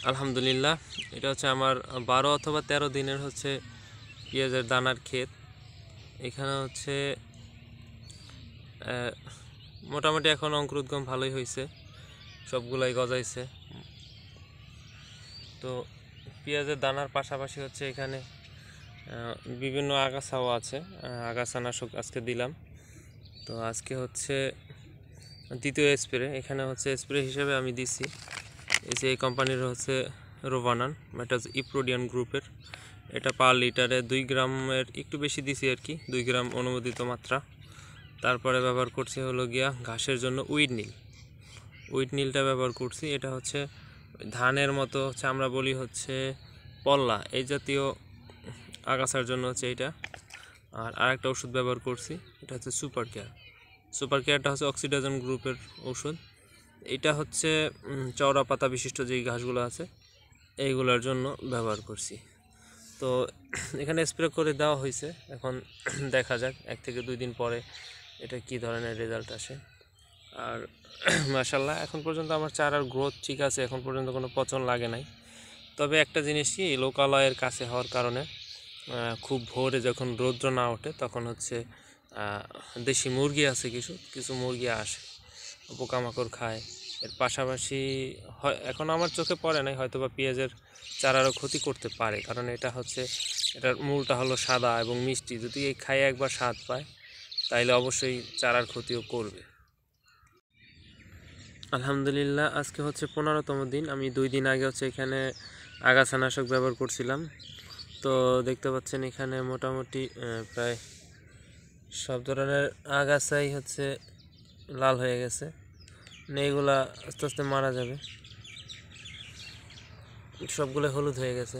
আলহামদুলিল্লাহ, এটা হচ্ছে আমার 12 অথবা 13 দিনের হচ্ছে পেঁয়াজের দানার ক্ষেত। এখানে হচ্ছে মোটামুটি এখন অঙ্কুরোদ্গম ভালোই হয়েছে, সবগুলাই গজাইছে। তো পেঁয়াজের দানার পাশাপাশি হচ্ছে এখানে বিভিন্ন আগাছাও আছে, আগাছানাশক আজকে দিলাম। তো আজকে হচ্ছে দ্বিতীয় স্প্রে। এখানে হচ্ছে স্প্রে হিসেবে আমি দিছি এই কোম্পানির হচ্ছে রোভানান, এটা হচ্ছে ইপ্রোডিয়ান গ্রুপের। এটা পার লিটারে 2 গ্রামের একটু বেশি দিছি আর কি, 2 গ্রাম অনুমোদিত মাত্রা। তারপরে ব্যবহার করছি হলো গিয়া ঘাসের জন্য উইড নীলটা ব্যবহার করছি। এটা হচ্ছে ধানের মতো হচ্ছে, আমরা বলি হচ্ছে পল্লা, এই জাতীয় আগাছার জন্য হচ্ছে এইটা। আর আরেকটা ওষুধ ব্যবহার করছি, এটা হচ্ছে সুপার কেয়ারটা হচ্ছে অক্সিডাজন গ্রুপের ওষুধ। এটা হচ্ছে চওড়া পাতা বিশিষ্ট যেই ঘাসগুলো আছে এইগুলোর জন্য ব্যবহার করছি। তো এখানে স্প্রে করে দেওয়া হয়েছে, এখন দেখা যাক 1 থেকে 2 দিন পরে এটা কি ধরনের রেজাল্ট আসে। আর মাশাআল্লাহ এখন পর্যন্ত আমার চারার গ্রোথ ঠিক আছে, এখন পর্যন্ত কোনো পচন লাগে নাই। তবে একটা জিনিস কি, লোকালয়ের কাছে হওয়ার কারণে খুব ভোরে যখন রৌদ্র না ওঠে তখন হচ্ছে দেশি মুরগি আছে, কিছু মুরগি আসে, পোকামাকড় খায়। এর পাশাপাশি এখন আমার চোখে পড়ে নাই, হয়তো বা পেঁয়াজের চারারও ক্ষতি করতে পারে, কারণ এটা হচ্ছে, এটার মূলটা হলো সাদা এবং মিষ্টি। যদি এই খায় একবার স্বাদ পায় তাইলে অবশ্যই চারার ক্ষতিও করবে। আলহামদুলিল্লাহ, আজকে হচ্ছে 15তম দিন। আমি 2 দিন আগে হচ্ছে এখানে আগাছানাশক ব্যবহার করছিলাম। তো দেখতে পাচ্ছেন এখানে মোটামুটি প্রায় সব ধরনের আগাছাই হচ্ছে লাল হয়ে গেছে, এইগুলা আস্তে আস্তে মারা যাবে, সবগুলো হলুদ হয়ে গেছে।